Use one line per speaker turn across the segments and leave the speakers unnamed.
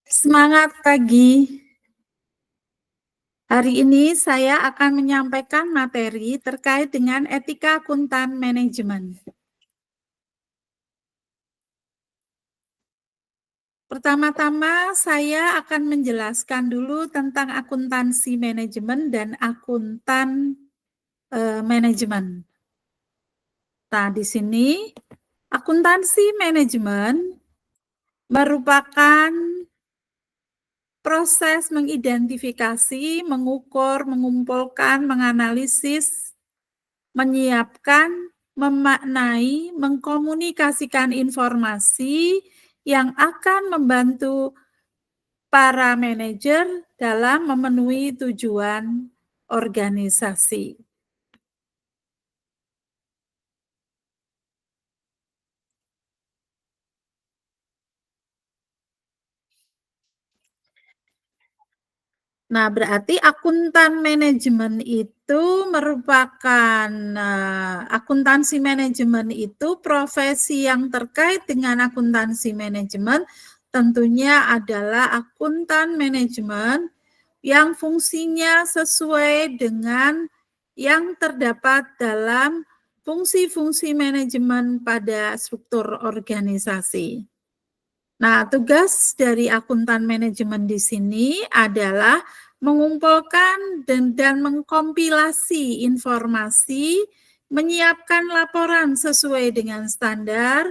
Semangat pagi. Hari ini saya akan menyampaikan materi terkait dengan etika akuntan manajemen. Pertama-tama saya akan menjelaskan dulu tentang akuntansi manajemen dan akuntan manajemen. Nah, di sini akuntansi manajemen merupakan proses mengidentifikasi, mengukur, mengumpulkan, menganalisis, menyiapkan, memaknai, mengkomunikasikan informasi yang akan membantu para manajer dalam memenuhi tujuan organisasi. Nah, berarti akuntan manajemen itu merupakan akuntansi manajemen itu profesi yang terkait dengan akuntansi manajemen tentunya adalah akuntan manajemen yang fungsinya sesuai dengan yang terdapat dalam fungsi-fungsi manajemen pada struktur organisasi. Nah, tugas dari akuntan manajemen di sini adalah mengumpulkan dan mengkompilasi informasi, menyiapkan laporan sesuai dengan standar,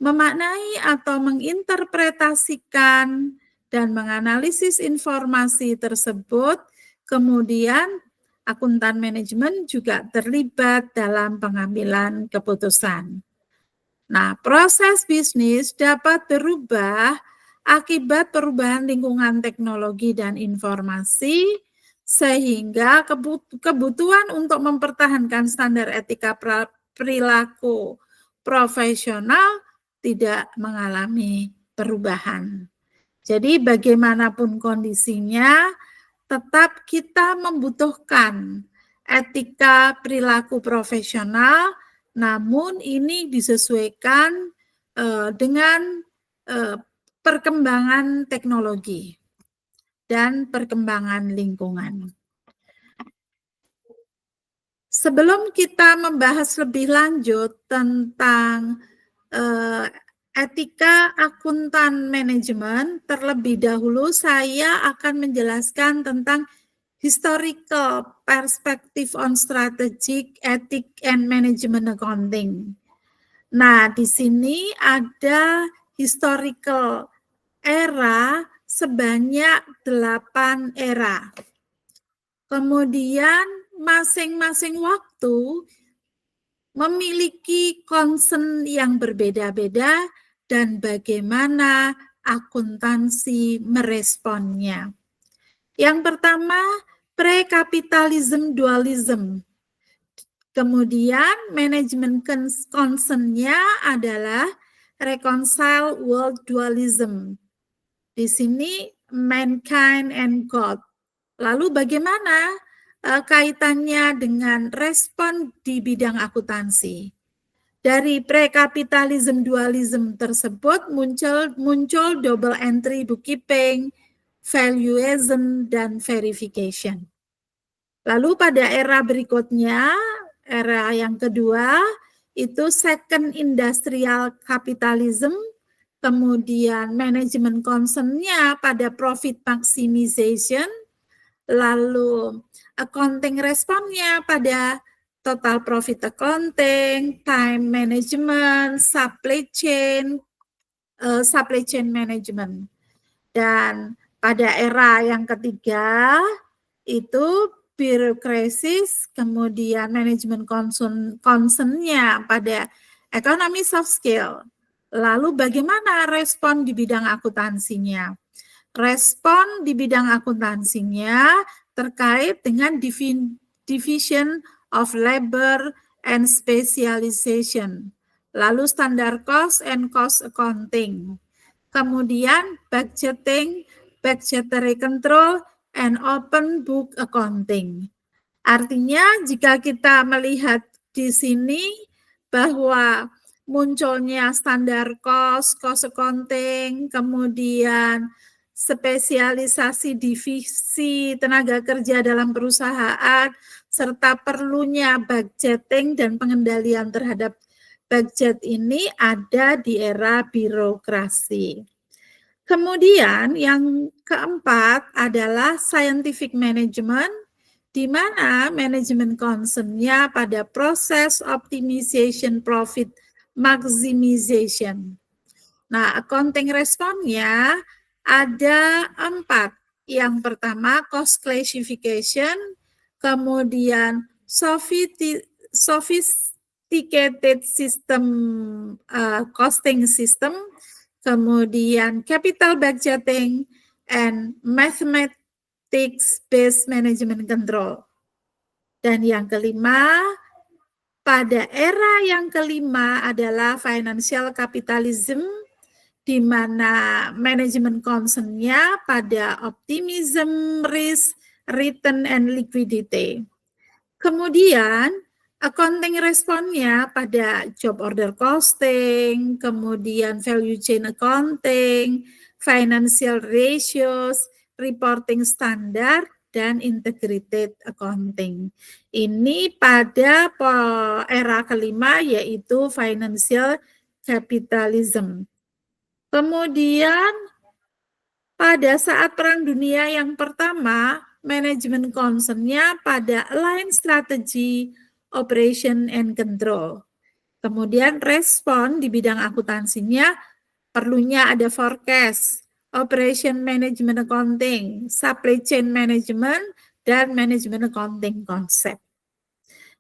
memaknai atau menginterpretasikan dan menganalisis informasi tersebut. Kemudian, akuntan manajemen juga terlibat dalam pengambilan keputusan. Nah, proses bisnis dapat berubah akibat perubahan lingkungan teknologi dan informasi, sehingga kebutuhan untuk mempertahankan standar etika perilaku profesional tidak mengalami perubahan. Jadi bagaimanapun kondisinya, tetap kita membutuhkan etika perilaku profesional, namun ini disesuaikan dengan perkembangan teknologi dan perkembangan lingkungan. Sebelum kita membahas lebih lanjut tentang etika akuntan manajemen, terlebih dahulu saya akan menjelaskan tentang historical perspective on strategic, ethic, and management accounting. Nah, di sini ada historical era sebanyak 8 era. Kemudian masing-masing waktu memiliki concern yang berbeda-beda dan bagaimana akuntansi meresponnya. Yang pertama, pre-capitalism dualism. Kemudian manajemen concern-nya adalah reconcile world dualism. Di sini mankind and God. Lalu bagaimana kaitannya dengan respon di bidang akuntansi? Dari pre-capitalism dualism tersebut muncul double entry bookkeeping, valuation, dan verification. Lalu pada era berikutnya, era yang kedua, itu second industrial capitalism, kemudian manajemen concern-nya pada profit maximization, lalu accounting responnya pada total profit accounting, time management, supply chain management. Dan pada era yang ketiga itu birokrasis, kemudian manajemen concern-nya pada ekonomi soft skill. Lalu bagaimana respon di bidang akuntansinya? Respon di bidang akuntansinya terkait dengan division of labor and specialization. Lalu standar cost and cost accounting. Kemudian budgetary control, and open book accounting. Artinya jika kita melihat di sini bahwa munculnya standar cost accounting, kemudian spesialisasi divisi tenaga kerja dalam perusahaan, serta perlunya budgeting dan pengendalian terhadap budget ini ada di era birokrasi. Kemudian yang keempat adalah scientific management, di mana manajemen concern-nya pada proses optimization profit maximization. Nah, accounting responnya ada 4. Yang pertama, cost classification, kemudian sophisticated system costing system, kemudian capital budgeting, and mathematics-based management control. Dan yang kelima, pada era yang kelima adalah financial capitalism, di mana manajemen concern-nya pada optimism, risk, return, and liquidity. Kemudian, accounting responnya pada job order costing, kemudian value chain accounting, financial ratios, reporting standar, dan integrated accounting. Ini pada era kelima, yaitu financial capitalism. Kemudian pada saat Perang Dunia yang pertama, manajemen concern-nya pada align strategy, operation, and control. Kemudian respon di bidang akuntansinya perlunya ada forecast, operation management accounting, supply chain management, dan management accounting konsep.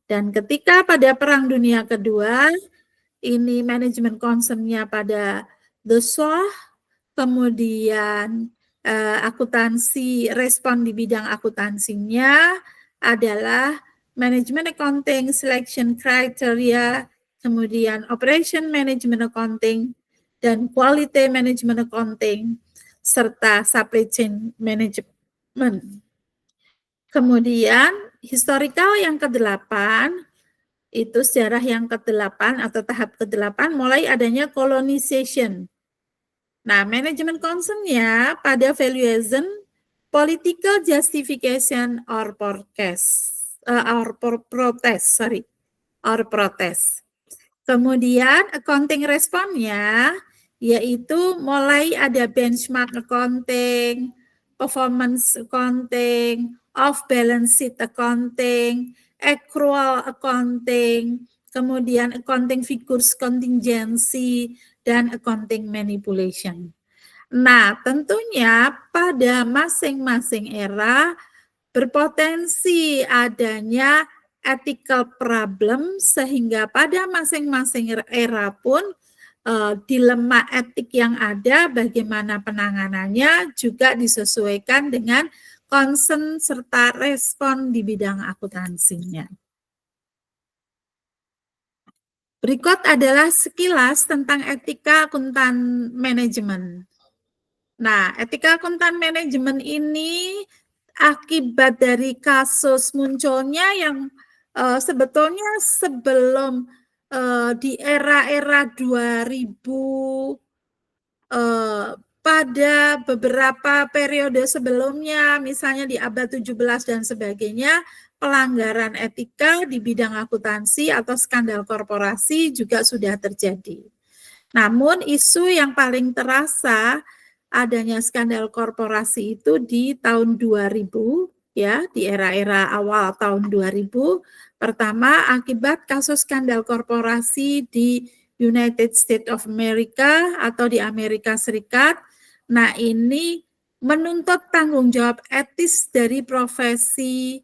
Dan ketika pada Perang Dunia Kedua, ini manajemen concern-nya pada the SOH, kemudian akuntansi, respon di bidang akuntansinya adalah management accounting, selection criteria, kemudian operation management accounting, dan quality management accounting, serta supply chain management. Kemudian historical yang ke-8, itu sejarah yang ke-8 atau tahap ke-8 mulai adanya colonization. Nah, manajemen concern-nya pada valuation, political justification or protest. Kemudian accounting responnya yaitu mulai ada benchmark accounting, performance accounting, off balance sheet accounting, accrual accounting, kemudian accounting figures contingency, dan accounting manipulation. Nah, tentunya pada masing-masing era berpotensi adanya ethical problem, sehingga pada masing-masing era pun dilema etik yang ada, bagaimana penanganannya juga disesuaikan dengan concern serta respon di bidang akuntansinya. Berikut adalah sekilas tentang etika akuntan manajemen. Nah, etika akuntan manajemen ini akibat dari kasus munculnya yang sebetulnya sebelum di era-era 2000, pada beberapa periode sebelumnya, misalnya di abad 17 dan sebagainya, pelanggaran etika di bidang akuntansi atau skandal korporasi juga sudah terjadi. Namun isu yang paling terasa adanya skandal korporasi itu di tahun 2000, ya, di era-era awal tahun 2000. Pertama, akibat kasus skandal korporasi di United States of America atau di Amerika Serikat. Nah, ini menuntut tanggung jawab etis dari profesi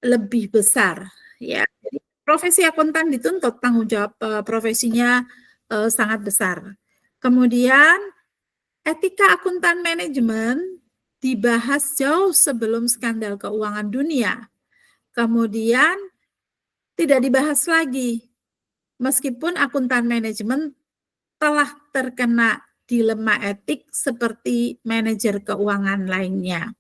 lebih besar, ya. Jadi profesi akuntan dituntut tanggung jawab profesinya sangat besar. Kemudian etika akuntan manajemen dibahas jauh sebelum skandal keuangan dunia. Kemudian tidak dibahas lagi, meskipun akuntan manajemen telah terkena dilema etik seperti manajer keuangan lainnya.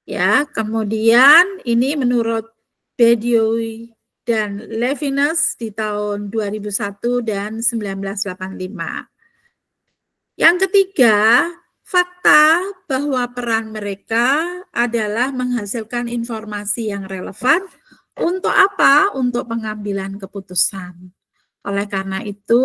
Ya, kemudian ini menurut Bedioui dan Levinus di tahun 2001 dan 1985. Yang ketiga, Fakta bahwa peran mereka adalah menghasilkan informasi yang relevan untuk apa? Untuk pengambilan keputusan. Oleh karena itu,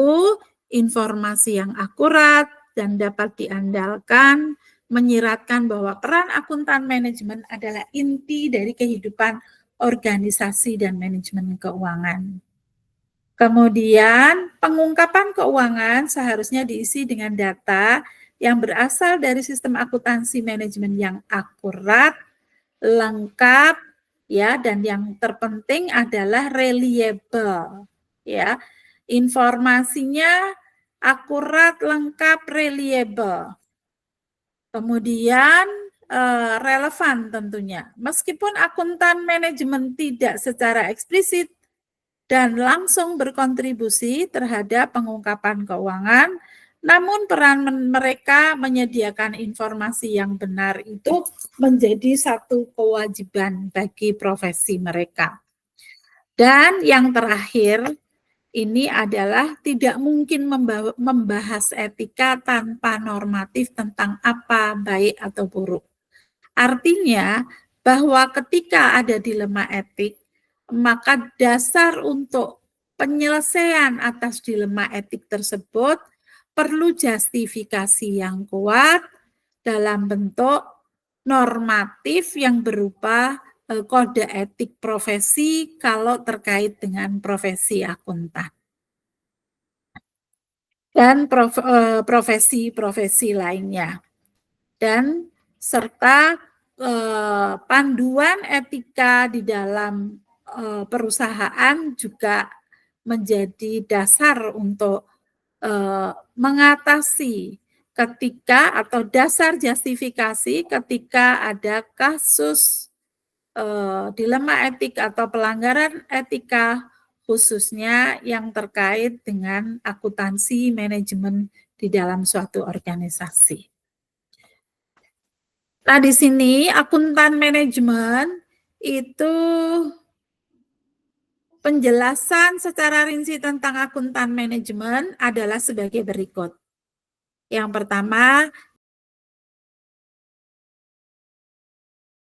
informasi yang akurat dan dapat diandalkan menyiratkan bahwa peran akuntan manajemen adalah inti dari kehidupan organisasi dan manajemen keuangan. Kemudian, pengungkapan keuangan seharusnya diisi dengan data yang berasal dari sistem akuntansi manajemen yang akurat, lengkap, ya, dan yang terpenting adalah reliable, ya. Informasinya akurat, lengkap, reliable. Kemudian relevan tentunya. Meskipun akuntan manajemen tidak secara eksplisit dan langsung berkontribusi terhadap pengungkapan keuangan, namun peran mereka menyediakan informasi yang benar itu menjadi satu kewajiban bagi profesi mereka. Dan yang terakhir, ini adalah tidak mungkin membahas etika tanpa normatif tentang apa baik atau buruk. Artinya bahwa ketika ada dilema etik, maka dasar untuk penyelesaian atas dilema etik tersebut perlu justifikasi yang kuat dalam bentuk normatif yang berupa kode etik profesi kalau terkait dengan profesi akuntan. Dan profesi-profesi lainnya. Dan serta panduan etika di dalam perusahaan juga menjadi dasar untuk mengatasi ketika atau dasar justifikasi ketika ada kasus dilema etik atau pelanggaran etika khususnya yang terkait dengan akuntansi manajemen di dalam suatu organisasi. Nah, di sini akuntan manajemen itu penjelasan secara rinci tentang akuntan manajemen adalah sebagai berikut. Yang pertama,